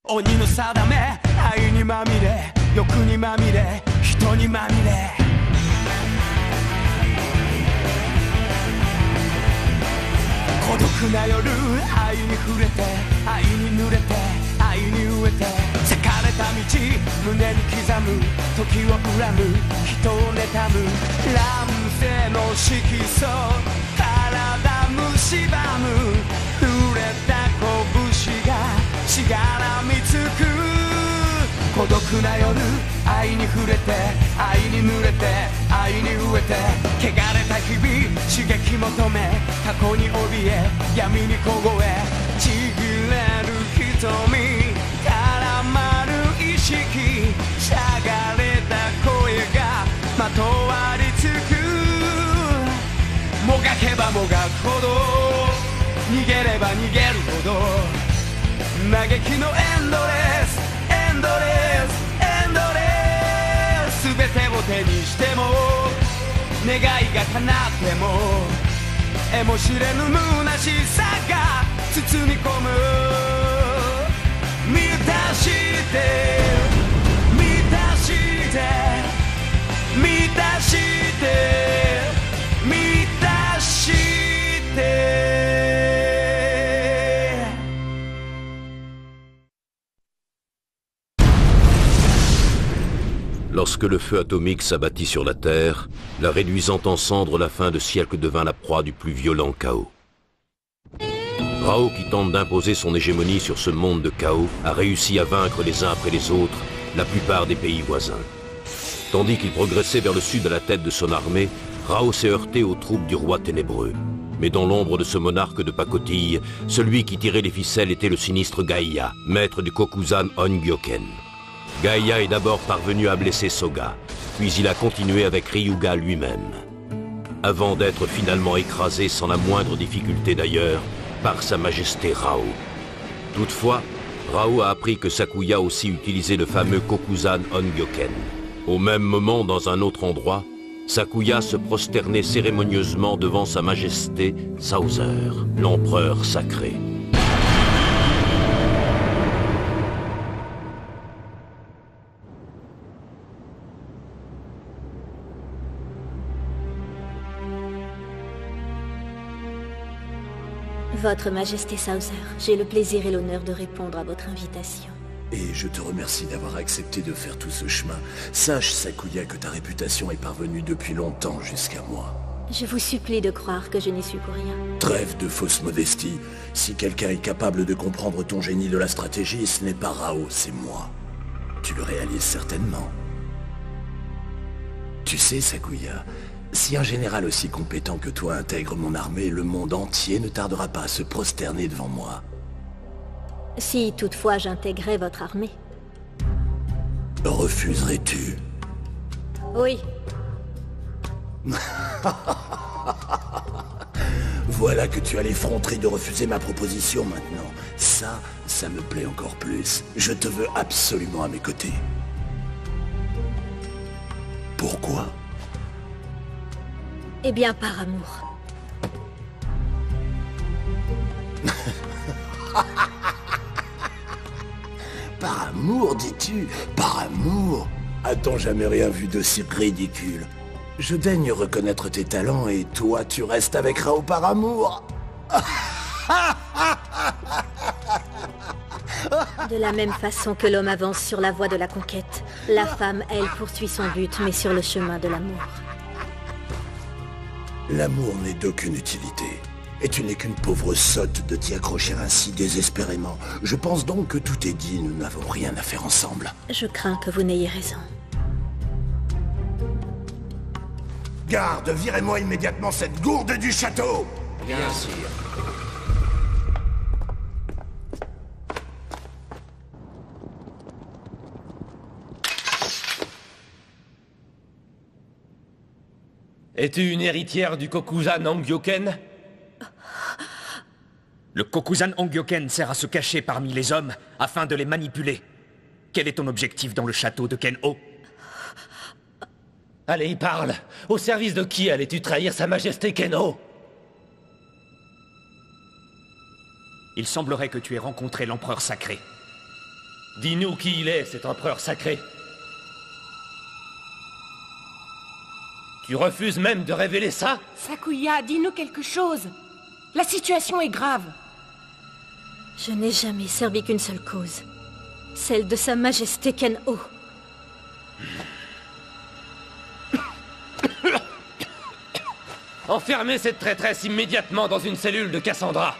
鬼の定め愛にまみれ欲にまみれ人にまみれ孤独な夜愛に触れて愛に濡れて愛に飢えて裂かれた道胸に刻む時を恨む人を妬む乱世の色素体蝕む濡れた拳がしがらみつく孤独な夜愛に触れて愛に濡れて愛に飢えて汚れた日々刺激求め過去に怯え闇に凍えちぎれる瞳絡まる意識しゃがれた声がまとわりつくもがけばもがくほど逃げれば逃げるほど嘆きのエンドレスエンドレスエンドレス全てを手にしても願いが叶っても得も知れぬ虚しさが包み込む満たして満たして満たして満たしてLorsque le feu atomique s'abattit sur la Terre, la réduisant en cendres, la fin de siècle devint la proie du plus violent chaos. Rao, qui tente d'imposer son hégémonie sur ce monde de chaos, a réussi à vaincre les uns après les autres la plupart des pays voisins. Tandis qu'il progressait vers le sud à la tête de son armée, Rao s'est heurté aux troupes du roi ténébreux. Mais dans l'ombre de ce monarque de pacotille, celui qui tirait les ficelles était le sinistre Gaïa, maître du Kokuzan Ongyoken. Gaïa est d'abord parvenu à blesser Soga, puis il a continué avec Ryuga lui-même, avant d'être finalement écrasé sans la moindre difficulté d'ailleurs par sa majesté Rao. Toutefois, Rao a appris que Sakuya aussi utilisait le fameux Kokuzan Ongyoken. Au même moment, dans un autre endroit, Sakuya se prosternait cérémonieusement devant sa majesté Sauser, l'empereur sacré. Votre Majesté Sauser, j'ai le plaisir et l'honneur de répondre à votre invitation. Et je te remercie d'avoir accepté de faire tout ce chemin. Sache, Sakuya, que ta réputation est parvenue depuis longtemps jusqu'à moi. Je vous supplie de croire que je n'y suis pour rien. Trêve de fausse modestie. Si quelqu'un est capable de comprendre ton génie de la stratégie, ce n'est pas Rao, c'est moi. Tu le réalises certainement. Tu sais, Sakuya, si un général aussi compétent que toi intègre mon armée, le monde entier ne tardera pas à se prosterner devant moi. Si toutefois j'intégrais votre armée. Refuserais-tu? Oui. Voilà que tu as l'effronterie de refuser ma proposition maintenant. Ça me plaît encore plus. Je te veux absolument à mes côtés. Pourquoi? Eh bien, par amour. Par amour, dis-tu? Par amour? A-t-on jamais rien vu d'aussi ridicule? Je daigne reconnaître tes talents et toi, tu restes avec Rao par amour? De la même façon que l'homme avance sur la voie de la conquête, la femme, elle, poursuit son but, mais sur le chemin de l'amour. L'amour n'est d'aucune utilité. Et tu n'es qu'une pauvre sotte de t'y accrocher ainsi désespérément. Je pense donc que tout est dit, nous n'avons rien à faire ensemble. Je crains que vous n'ayez raison. Garde, virez-moi immédiatement cette gourde du château! Bien sûr. Es-tu une héritière du Kokuzan Ongyoken? Le Kokuzan Ongyoken sert à se cacher parmi les hommes afin de les manipuler. Quel est ton objectif dans le château de Ken-Oh? Allez, parle! Au service de qui allais-tu trahir sa majesté Ken-Oh? Il semblerait que tu aies rencontré l'empereur sacré. Dis-nous qui il est, cet empereur sacré. Tu refuses même de révéler ça? Sakuya, dis-nous quelque chose. La situation est grave. Je n'ai jamais servi qu'une seule cause. Celle de Sa Majesté Ken-O. Enfermez cette traîtresse immédiatement dans une cellule de Cassandra.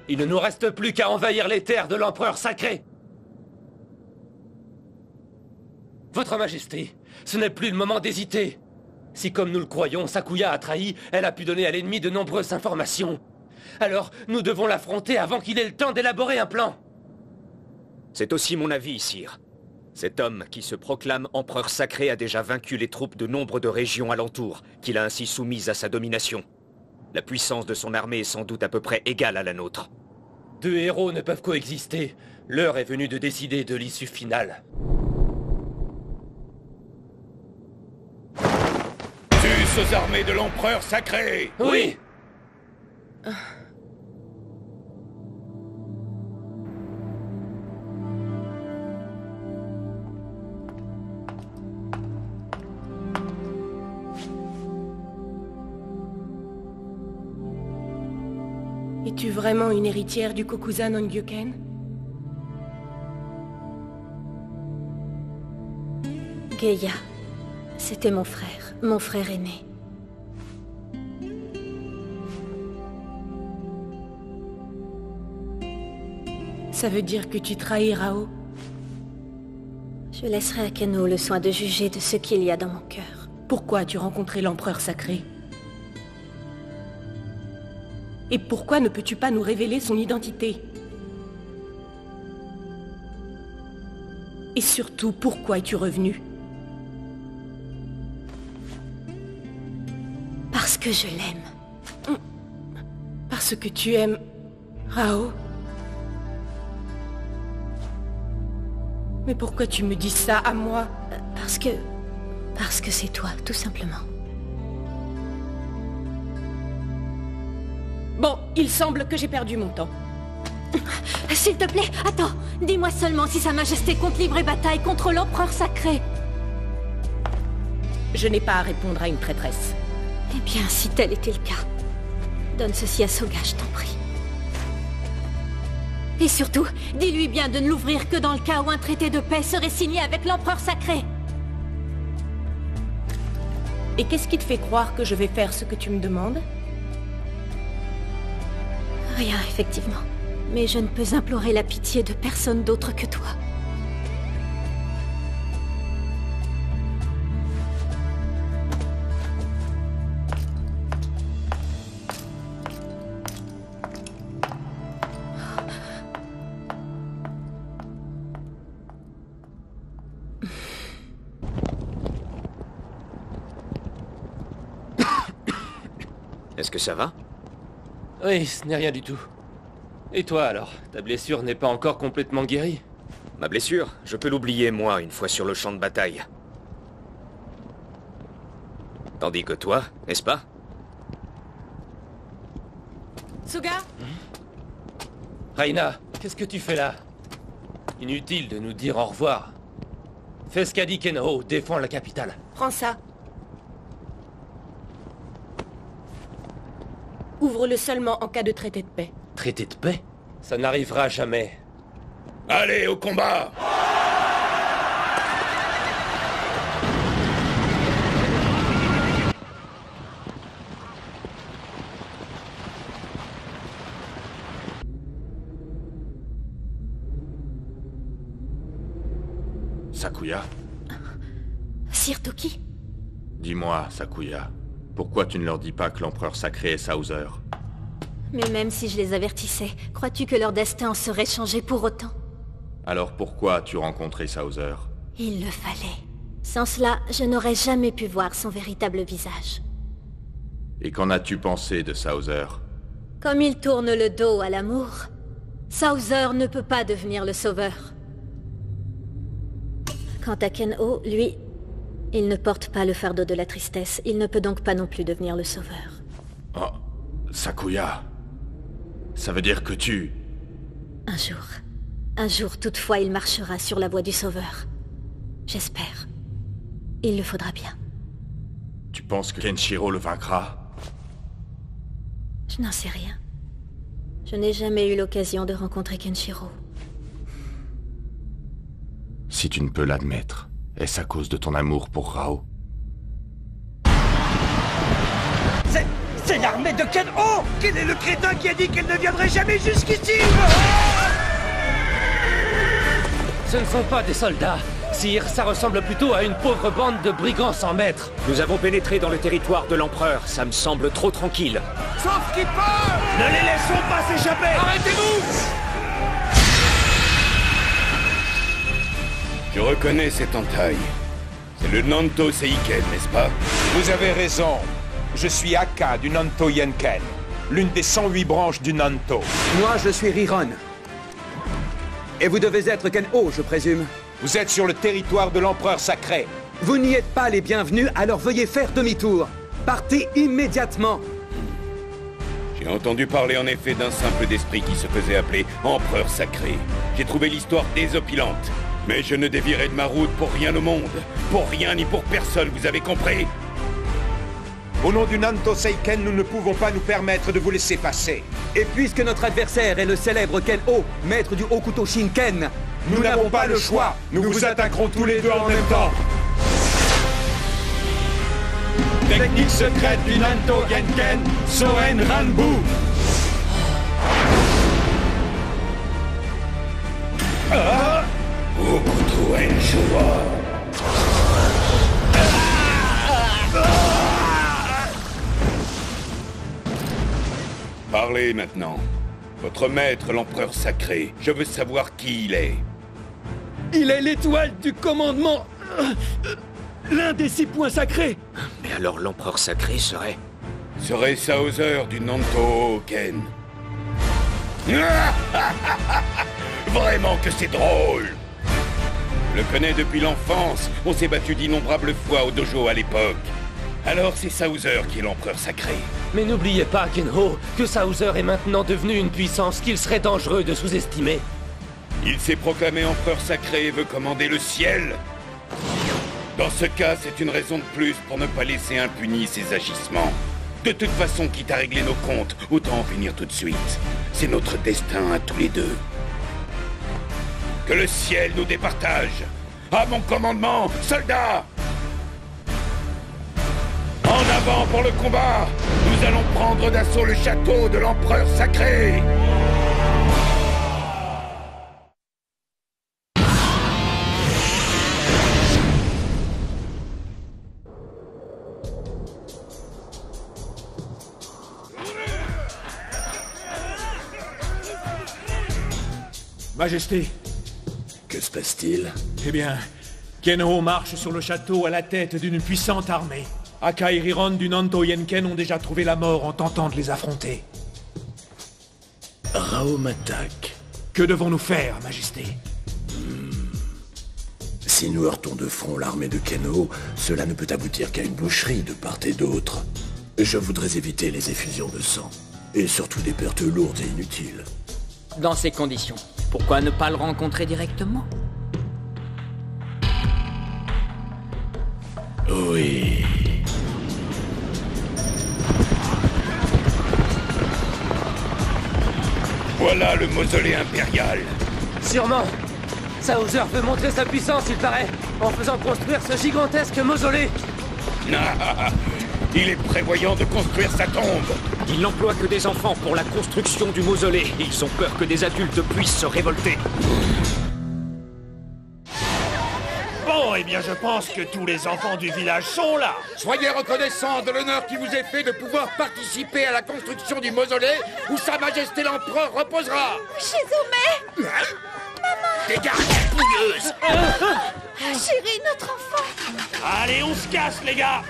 Il ne nous reste plus qu'à envahir les terres de l'empereur sacré. Votre Majesté, ce n'est plus le moment d'hésiter. Si, comme nous le croyons, Sakuya a trahi, elle a pu donner à l'ennemi de nombreuses informations. Alors, nous devons l'affronter avant qu'il ait le temps d'élaborer un plan. C'est aussi mon avis, sire. Cet homme qui se proclame empereur sacré a déjà vaincu les troupes de nombre de régions alentours, qu'il a ainsi soumises à sa domination. La puissance de son armée est sans doute à peu près égale à la nôtre. Deux héros ne peuvent coexister. L'heure est venue de décider de l'issue finale. Tue aux armées de l'empereur sacré! Oui! Es-tu vraiment une héritière du Kokusan Ongyoken? Geia, c'était mon frère aîné. Ça veut dire que tu trahis Rao? Je laisserai à Ken-O le soin de juger de ce qu'il y a dans mon cœur. Pourquoi as-tu rencontré l'empereur sacré? Et pourquoi ne peux-tu pas nous révéler son identité? Et surtout, pourquoi es-tu revenu? Parce que je l'aime. Parce que tu aimes Rao? Mais pourquoi tu me dis ça à moi? Parce que c'est toi, tout simplement. Bon, il semble que j'ai perdu mon temps. S'il te plaît, attends. Dis-moi seulement si Sa Majesté compte livrer bataille contre l'empereur sacré. Je n'ai pas à répondre à une traîtresse. Eh bien, si tel était le cas, donne ceci à Soga, je t'en prie. Et surtout, dis-lui bien de ne l'ouvrir que dans le cas où un traité de paix serait signé avec l'empereur sacré. Et qu'est-ce qui te fait croire que je vais faire ce que tu me demandes? Rien, effectivement. Mais je ne peux implorer la pitié de personne d'autre que toi. Est-ce que ça va? Oui, ce n'est rien du tout. Et toi alors? Ta blessure n'est pas encore complètement guérie? Ma blessure, je peux l'oublier, moi, une fois sur le champ de bataille. Tandis que toi, n'est-ce pas? Soga? Reina, qu'est-ce que tu fais là? Inutile de nous dire au revoir. Fais ce qu'a dit Ken-O, défends la capitale. Prends ça. Ouvre-le seulement en cas de traité de paix. Traité de paix? Ça n'arrivera jamais. Allez, au combat! Sakuya? Sir Toki? Dis-moi, Sakuya, pourquoi tu ne leur dis pas que l'empereur sacré est Sauser? Mais même si je les avertissais, crois-tu que leur destin en serait changé pour autant? Alors pourquoi as-tu rencontré Sauser? Il le fallait. Sans cela, je n'aurais jamais pu voir son véritable visage. Et qu'en as-tu pensé de Sauser? Comme il tourne le dos à l'amour, Sauser ne peut pas devenir le sauveur. Quant à Ken-Oh, lui, il ne porte pas le fardeau de la tristesse. Il ne peut donc pas non plus devenir le sauveur. Oh, Sakuya. Ça veut dire que tu... Un jour toutefois, il marchera sur la voie du sauveur. J'espère. Il le faudra bien. Tu penses que Kenshiro le vaincra? Je n'en sais rien. Je n'ai jamais eu l'occasion de rencontrer Kenshiro. Si tu ne peux l'admettre, est-ce à cause de ton amour pour Rao? C'est l'armée de Ken-Oh! Quel est le crétin qui a dit qu'elle ne viendrait jamais jusqu'ici? Ce ne sont pas des soldats. Sire, ça ressemble plutôt à une pauvre bande de brigands sans maître. Nous avons pénétré dans le territoire de l'Empereur. Ça me semble trop tranquille. Sauf Skipper! Ne les laissons pas s'échapper! Arrêtez-vous! Je reconnais cette entaille. C'est le Nanto Seiken, n'est-ce pas? Vous avez raison. Je suis Aka du Nanto Yenken, l'une des 108 branches du Nanto. Moi, je suis Riron. Et vous devez être Ken-Oh, je présume. Vous êtes sur le territoire de l'Empereur sacré. Vous n'y êtes pas les bienvenus, alors veuillez faire demi-tour. Partez immédiatement. J'ai entendu parler en effet d'un simple d'esprit qui se faisait appeler Empereur sacré. J'ai trouvé l'histoire désopilante. Mais je ne dévierai de ma route pour rien au monde. Pour rien ni pour personne, vous avez compris? Au nom du Nanto Seiken, nous ne pouvons pas nous permettre de vous laisser passer. Et puisque notre adversaire est le célèbre Ken-Oh, maître du Hokuto Shinken, nous n'avons pas le choix. Nous vous attaquerons tous les deux en même temps. Technique secrète du Nanto Yenken, Soen Ranbu. Hokuto Enshuwa. Parlez maintenant. Votre maître, l'empereur sacré, je veux savoir qui il est. Il est l'étoile du commandement. L'un des 6 points sacrés. Mais alors l'empereur sacré serait... Serait Sauser du Nanto Ken. Vraiment que c'est drôle. Je le connais depuis l'enfance. On s'est battu d'innombrables fois au dojo à l'époque. Alors c'est Sauser qui est l'empereur sacré. Mais n'oubliez pas, Ken-Oh, que Sauser est maintenant devenu une puissance qu'il serait dangereux de sous-estimer. Il s'est proclamé empereur sacré et veut commander le ciel. Dans ce cas, c'est une raison de plus pour ne pas laisser impunis ses agissements. De toute façon, quitte à régler nos comptes, autant en finir tout de suite. C'est notre destin à tous les deux. Que le ciel nous départage. À mon commandement, soldats! En avant pour le combat! Nous allons prendre d'assaut le château de l'empereur sacré! Majesté. Que se passe-t-il? Eh bien, Ken-Oh marche sur le château à la tête d'une puissante armée. Aka et Riron du Nanto Yenken ont déjà trouvé la mort en tentant de les affronter. Rao m'attaque. Que devons-nous faire, Majesté? Si nous heurtons de front l'armée de Ken-Oh, cela ne peut aboutir qu'à une boucherie de part et d'autre. Je voudrais éviter les effusions de sang, et surtout des pertes lourdes et inutiles. Dans ces conditions, pourquoi ne pas le rencontrer directement? Oui... Voilà le mausolée impérial. Sûrement. Sauser veut montrer sa puissance, il paraît, en faisant construire ce gigantesque mausolée. Il est prévoyant de construire sa tombe. Il n'emploie que des enfants pour la construction du mausolée. Ils ont peur que des adultes puissent se révolter. Bon, eh bien, je pense que tous les enfants du village sont là. Soyez reconnaissants de l'honneur qui vous est fait de pouvoir participer à la construction du mausolée où Sa Majesté l'Empereur reposera. Shizume! Dégage, pouilleuse! Chérie, notre enfant! Allez, on se casse, les gars.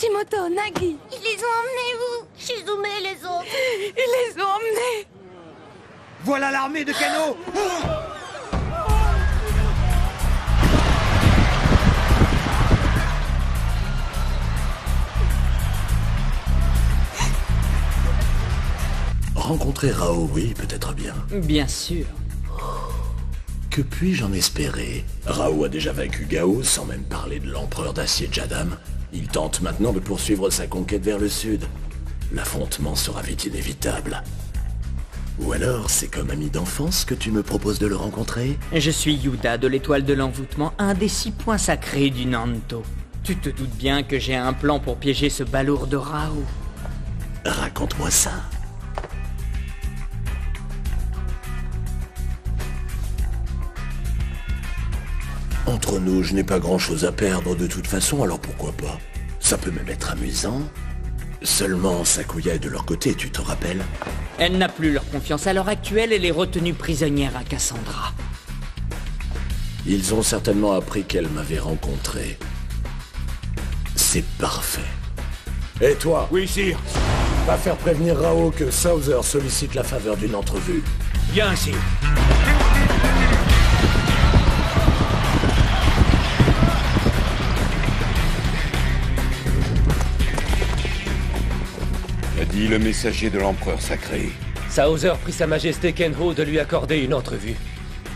Shimoto, Nagi. Ils les ont emmenés où? Shizume et les autres. Ils les ont emmenés. Voilà l'armée de Kano. Rencontrer Rao, oui, peut-être bien. Bien sûr. Que puis-je en espérer? Rao a déjà vaincu Gao, sans même parler de l'empereur d'acier Jadam. Il tente maintenant de poursuivre sa conquête vers le sud. L'affrontement sera vite inévitable. Ou alors, c'est comme ami d'enfance que tu me proposes de le rencontrer? Je suis Yuda de l'étoile de l'envoûtement, un des 6 points sacrés du Nanto. Tu te doutes bien que j'ai un plan pour piéger ce balourd de Rao. Raconte-moi ça. Entre nous, je n'ai pas grand-chose à perdre de toute façon, alors pourquoi pas? Ça peut même être amusant. Seulement, Sakuya est de leur côté, tu te rappelles? Elle n'a plus leur confiance à l'heure actuelle, elle est retenue prisonnière à Cassandra. Ils ont certainement appris qu'elle m'avait rencontré. C'est parfait. Et toi? Oui, sire. Va faire prévenir Rao que Souther sollicite la faveur d'une entrevue. Bien, sire. A dit le messager de l'empereur sacré. Souther prie sa majesté Kenho de lui accorder une entrevue.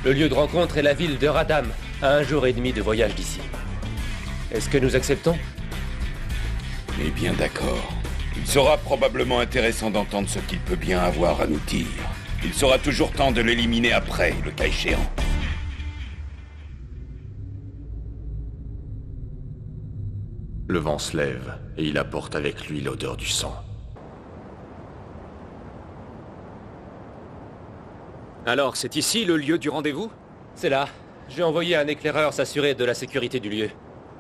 Le lieu de rencontre est la ville de Radam, à 1 jour et demi de voyage d'ici. Est-ce que nous acceptons? Mais bien d'accord. Il sera probablement intéressant d'entendre ce qu'il peut bien avoir à nous dire. Il sera toujours temps de l'éliminer après, le cas échéant. Le vent se lève, et il apporte avec lui l'odeur du sang. Alors, c'est ici le lieu du rendez-vous? C'est là. J'ai envoyé un éclaireur s'assurer de la sécurité du lieu.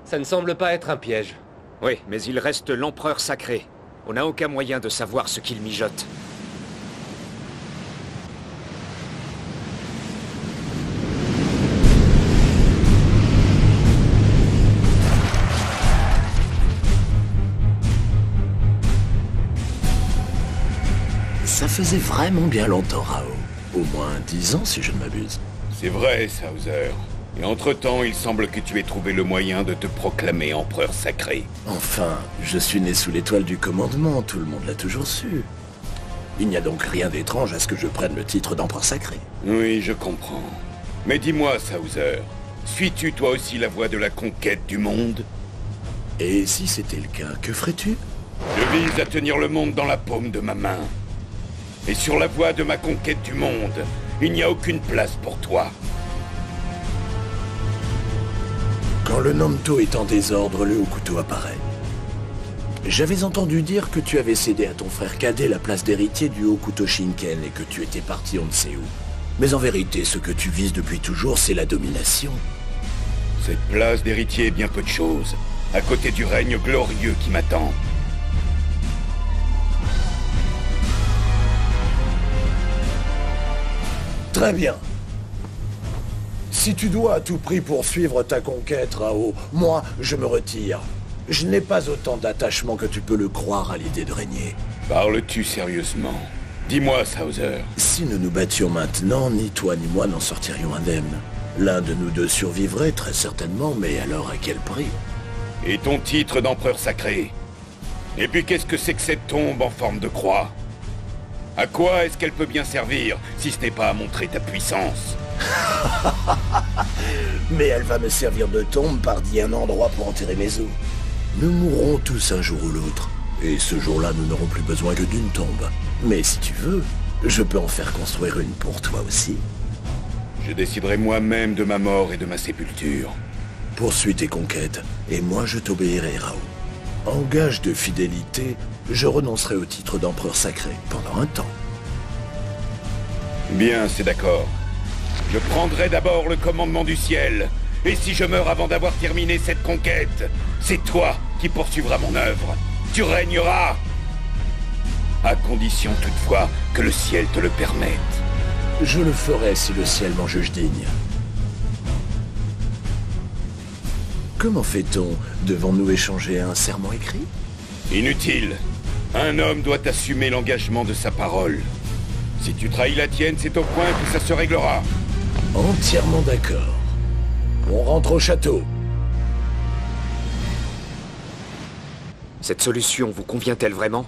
Ça ne semble pas être un piège. Oui, mais il reste l'empereur sacré. On n'a aucun moyen de savoir ce qu'il mijote. Ça faisait vraiment bien longtemps, Rao. Au moins 10 ans, si je ne m'abuse. C'est vrai, Souther. Et entre-temps, il semble que tu aies trouvé le moyen de te proclamer empereur sacré. Enfin, je suis né sous l'étoile du commandement, tout le monde l'a toujours su. Il n'y a donc rien d'étrange à ce que je prenne le titre d'empereur sacré. Oui, je comprends. Mais dis-moi, Souther, suis-tu toi aussi la voie de la conquête du monde? Et si c'était le cas, que ferais-tu? Je vise à tenir le monde dans la paume de ma main. Et sur la voie de ma conquête du monde, il n'y a aucune place pour toi. Quand le Nanto est en désordre, le Hokuto apparaît. J'avais entendu dire que tu avais cédé à ton frère cadet la place d'héritier du Hokuto Shinken et que tu étais parti on ne sait où. Mais en vérité, ce que tu vises depuis toujours, c'est la domination. Cette place d'héritier est bien peu de choses, à côté du règne glorieux qui m'attend. Très bien. Si tu dois à tout prix poursuivre ta conquête, Rao, moi, je me retire. Je n'ai pas autant d'attachement que tu peux le croire à l'idée de régner. Parles-tu sérieusement? Dis-moi, Souther. Si nous nous battions maintenant, ni toi ni moi n'en sortirions indemnes. L'un de nous deux survivrait, très certainement, mais alors à quel prix? Et ton titre d'empereur sacré? Et puis qu'est-ce que c'est que cette tombe en forme de croix? À quoi est-ce qu'elle peut bien servir, si ce n'est pas à montrer ta puissance? Mais elle va me servir de tombe par dit un endroit pour enterrer mes os. Nous mourrons tous un jour ou l'autre. Et ce jour-là, nous n'aurons plus besoin que d'une tombe. Mais si tu veux, je peux en faire construire une pour toi aussi. Je déciderai moi-même de ma mort et de ma sépulture. Poursuis tes conquêtes, et moi je t'obéirai, Rao. En gage de fidélité, je renoncerai au titre d'empereur sacré pendant un temps. Bien, c'est d'accord. Je prendrai d'abord le commandement du ciel. Et si je meurs avant d'avoir terminé cette conquête, c'est toi qui poursuivras mon œuvre. Tu régneras. À condition toutefois que le ciel te le permette. Je le ferai si le ciel m'en juge digne. Comment fait-on? Devons-nous échanger un serment écrit? Inutile. Un homme doit assumer l'engagement de sa parole. Si tu trahis la tienne, c'est au point que ça se réglera. Entièrement d'accord. On rentre au château. Cette solution vous convient-elle vraiment?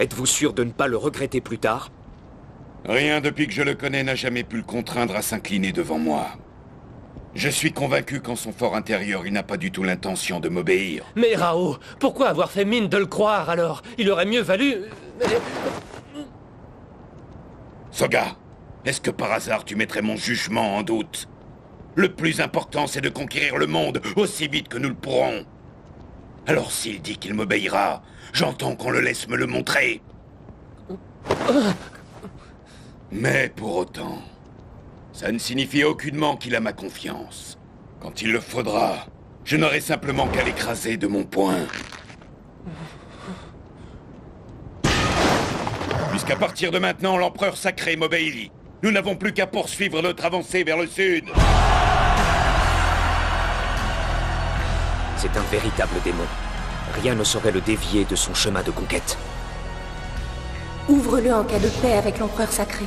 Êtes-vous sûr de ne pas le regretter plus tard? Rien depuis que je le connais n'a jamais pu le contraindre à s'incliner devant moi. Je suis convaincu qu'en son fort intérieur, il n'a pas du tout l'intention de m'obéir. Mais Rao, pourquoi avoir fait mine de le croire alors? Il aurait mieux valu... Soga, est-ce que par hasard tu mettrais mon jugement en doute? Le plus important, c'est de conquérir le monde aussi vite que nous le pourrons. Alors s'il dit qu'il m'obéira, j'entends qu'on le laisse me le montrer. Mais pour autant, ça ne signifie aucunement qu'il a ma confiance. Quand il le faudra, je n'aurai simplement qu'à l'écraser de mon poing. Puisqu'à partir de maintenant, l'empereur sacré m'obéit. Nous n'avons plus qu'à poursuivre notre avancée vers le sud. C'est un véritable démon. Rien ne saurait le dévier de son chemin de conquête. Ouvre-le en cas de paix avec l'empereur sacré.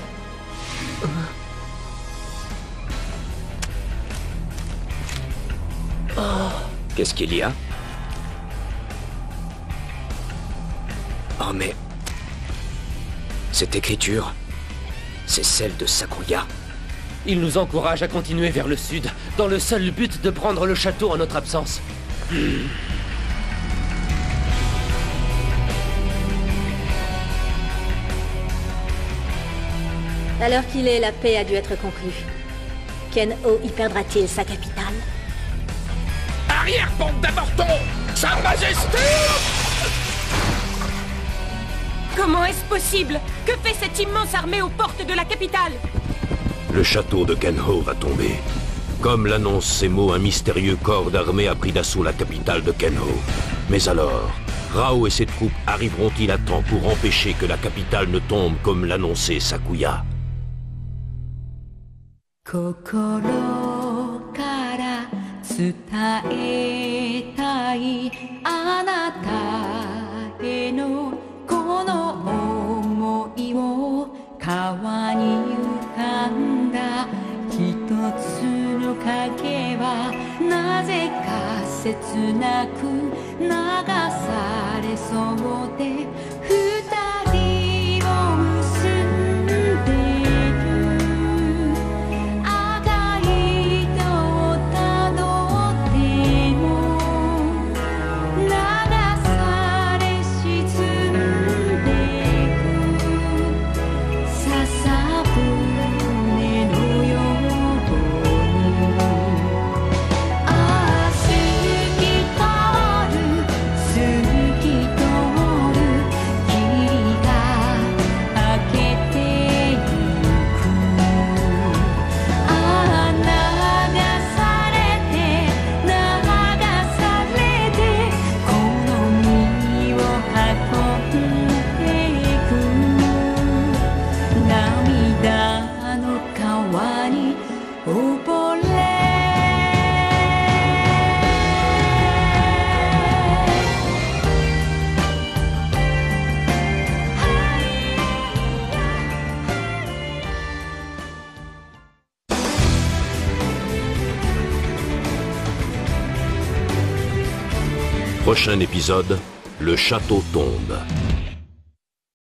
Qu'est-ce qu'il y a? Oh mais... Cette écriture, c'est celle de Sakuya. Il nous encourage à continuer vers le sud, dans le seul but de prendre le château en notre absence. À l'heure qu'il est, la paix a dû être conclue. Ken-Oh y perdra-t-il sa capitale? Arrière-bande d'avortons! Sa Majesté! Comment est-ce possible? Que fait cette immense armée aux portes de la capitale? Le château de Ken-Oh va tomber. Comme l'annoncent ces mots, un mystérieux corps d'armée a pris d'assaut la capitale de Ken-Oh. Mais alors, Rao et ses troupes arriveront-ils à temps pour empêcher que la capitale ne tombe comme l'annonçait Sakuya? 心から伝えたいあなたへのこの想いを川に浮かんだ一つの影はなぜか切なく流されそうで二人を結んで赤い糸をたどっても流され沈んでく笹舟のようにああ透き通る透き通る霧が明けてゆくああ流されて流されてこの身を運んでいく涙の川に溺れProchain épisode, le château tombe.